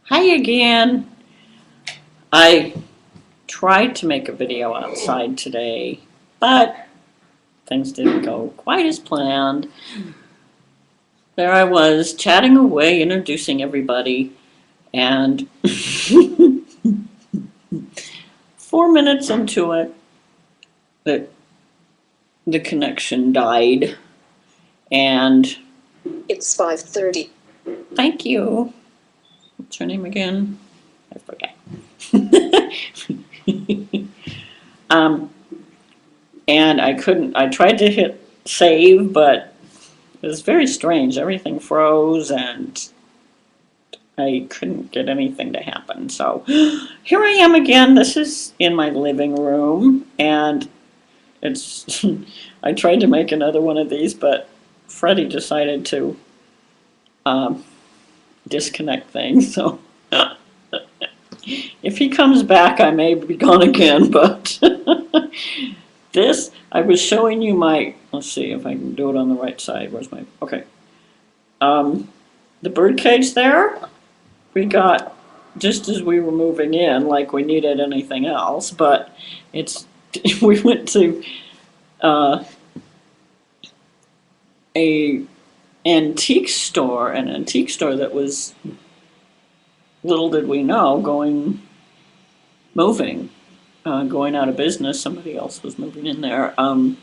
Hi again. I tried to make a video outside today, but things didn't go quite as planned. There I was, chatting away, introducing everybody, and 4 minutes into it, the connection died, and It's 5:30. thank you. What's her name again? I forget. And I tried to hit save, but it was very strange. Everything froze and I couldn't get anything to happen. So here I am again. This is in my living room, and it's I tried to make another one of these, but Freddie decided to disconnect things. So if he comes back, I may be gone again, but this, I was showing you my, let's see if I can do it on the right side. Where's my, okay. The bird cage there, we got just as we were moving in, like we needed anything else, but it's, we went to a antique store, an antique store that was, little did we know, moving, going out of business. Somebody else was moving in there. And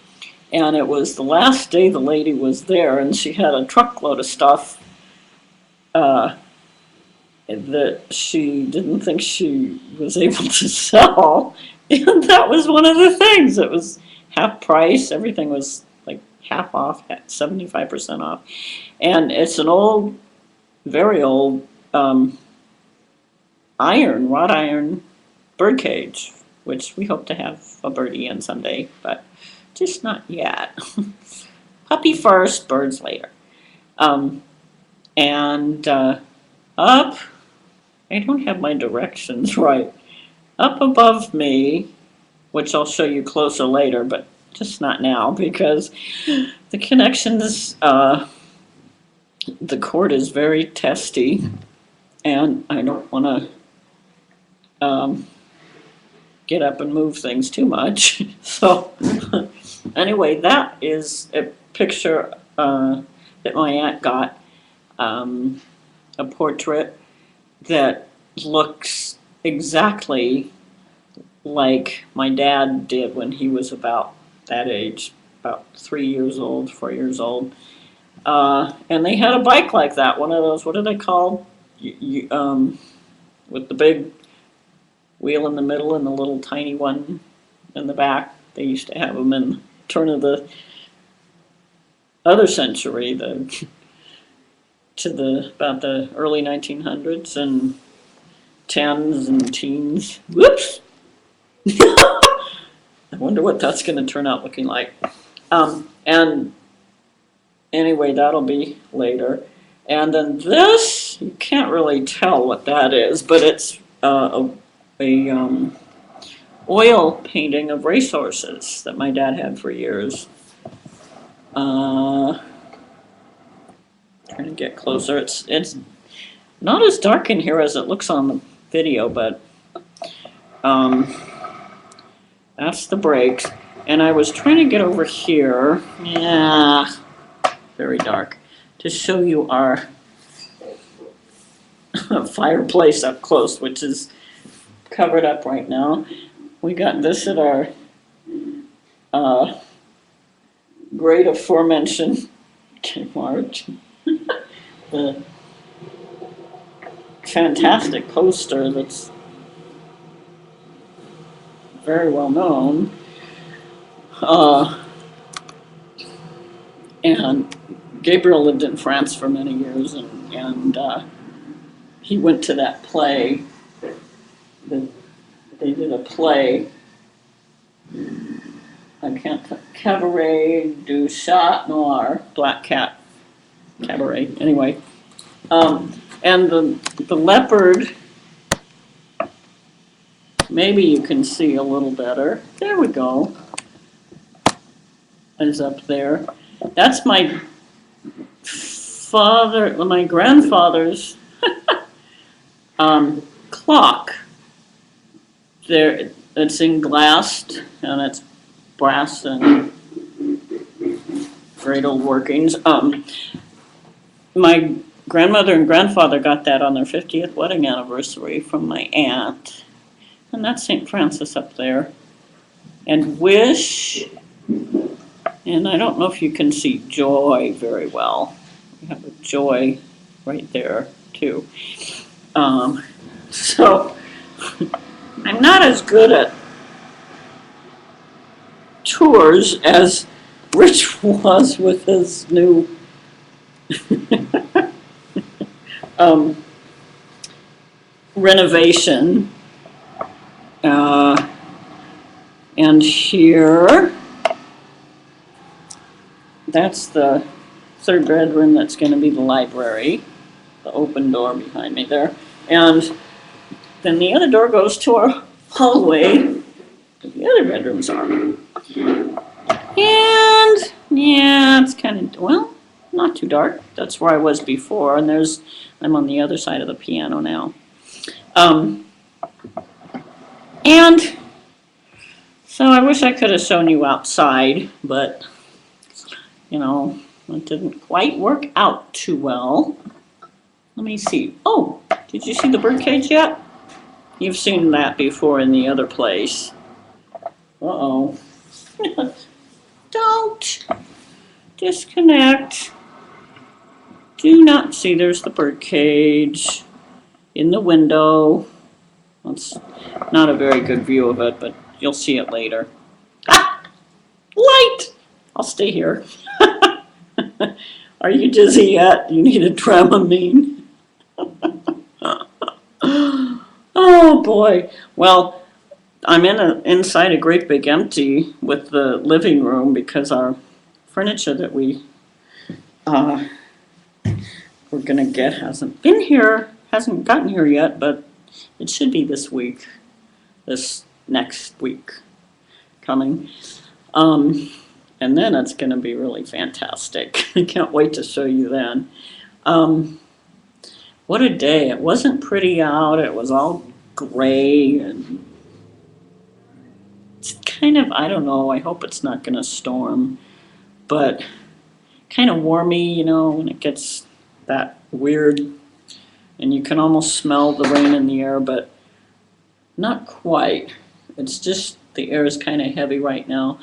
it was the last day the lady was there, and she had a truckload of stuff that she didn't think she was able to sell. And that was one of the things. It was half price. Everything was like half off, 75% off. And it's an old, very old wrought iron bird cage, which we hope to have a birdie in someday, but just not yet. Puppy first, birds later. And up, I don't have my directions right. Up above me, which I'll show you closer later, but just not now because the connections, the cord is very testy, and I don't want to get up and move things too much. So anyway, that is a picture that my aunt got, a portrait that looks exactly like my dad did when he was about that age, about 3 years old, 4 years old. And they had a bike like that, one of those, what are they called? With the big wheel in the middle and the little tiny one in the back. They used to have them in the turn of the other century, about the early 1900s and tens and teens. Whoops! I wonder what that's going to turn out looking like. And anyway, that'll be later. And then this, you can't really tell what that is, but it's a oil painting of racehorses that my dad had for years. Trying to get closer. It's not as dark in here as it looks on the video, but that's the brakes. And I was trying to get over here, yeah, very dark, to show you our fireplace up close, which is covered up right now. We got this at our great aforementioned Kmart. The fantastic poster that's very well known. And Gabriel lived in France for many years, and he went to that play. They did a play, I can't, Cabaret du Chat Noir, Black Cat Cabaret, anyway. And the leopard, maybe you can see a little better. There we go. Is up there. That's my grandfather's clock. There, it's in glass and it's brass and great old workings. My grandmother and grandfather got that on their 50th wedding anniversary from my aunt. And that's St. Francis up there. And Wish, and I don't know if you can see Joy very well. We have a Joy right there too. So I'm not as good at tours as Rich was with his new renovation. And here, that's the third bedroom that's going to be the library, the open door behind me there. And then the other door goes to our hallway. The other bedrooms are. And yeah, it's kind of, well, not too dark. That's where I was before. And I'm on the other side of the piano now. And so I wish I could have shown you outside, but, you know, it didn't quite work out too well. Let me see. Oh, did you see the birdcage yet? You've seen that before in the other place. Uh-oh. Don't disconnect. Do not see, there's the birdcage in the window. It's not a very good view of it, but you'll see it later. Ah! Light! I'll stay here. Are you dizzy yet? You need a Dramamine? Oh boy. Well, I'm inside a great big empty with the living room because our furniture that we're gonna get hasn't gotten here yet, but it should be this week, this next week coming. And then it's going to be really fantastic. I can't wait to show you then. What a day. It wasn't pretty out. It was all gray and it's kind of, I don't know, I hope it's not going to storm, but kind of warmy, you know, when it gets that weird and you can almost smell the rain in the air, but not quite. It's just the air is kind of heavy right now.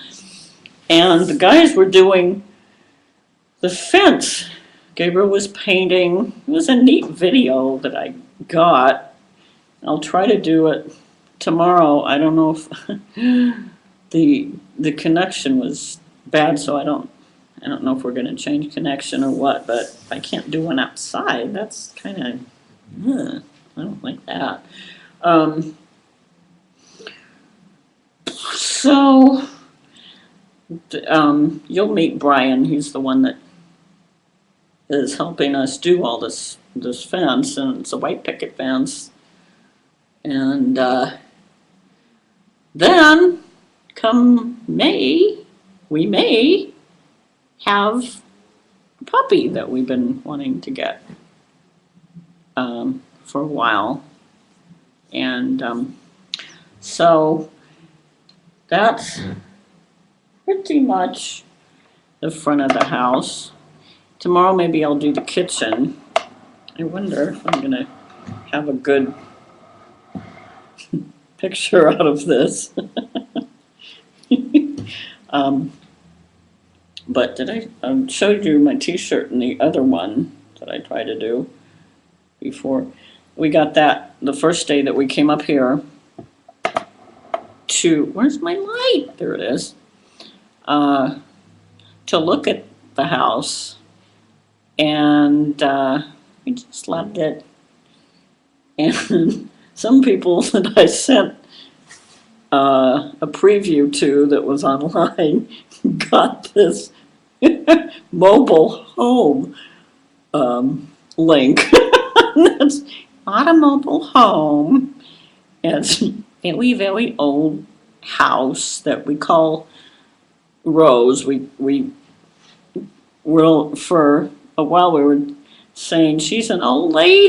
And the guys were doing the fence. Gabriel was painting. It was a neat video that I got. I'll try to do it tomorrow. I don't know if the connection was bad, so I don't know if we're going to change connection or what, but I can't do one outside. That's kind of, I don't like that. So you'll meet Brian. He's the one that is helping us do all this fence, and it's a white picket fence. And then come May, we may have a puppy that we've been wanting to get for a while. And so that's pretty much the front of the house. Tomorrow maybe I'll do the kitchen. I wonder if I'm gonna have a good picture out of this. But did I showed you my t-shirt and the other one that I tried to do before. We got that the first day that we came up here to, where's my light? There it is. To look at the house, and we just loved it. And some people that I sent a preview to that was online got this mobile home link. It's not a mobile home. It's a very, very old house that we call Rose. We were, for a while we were saying she's an old lady.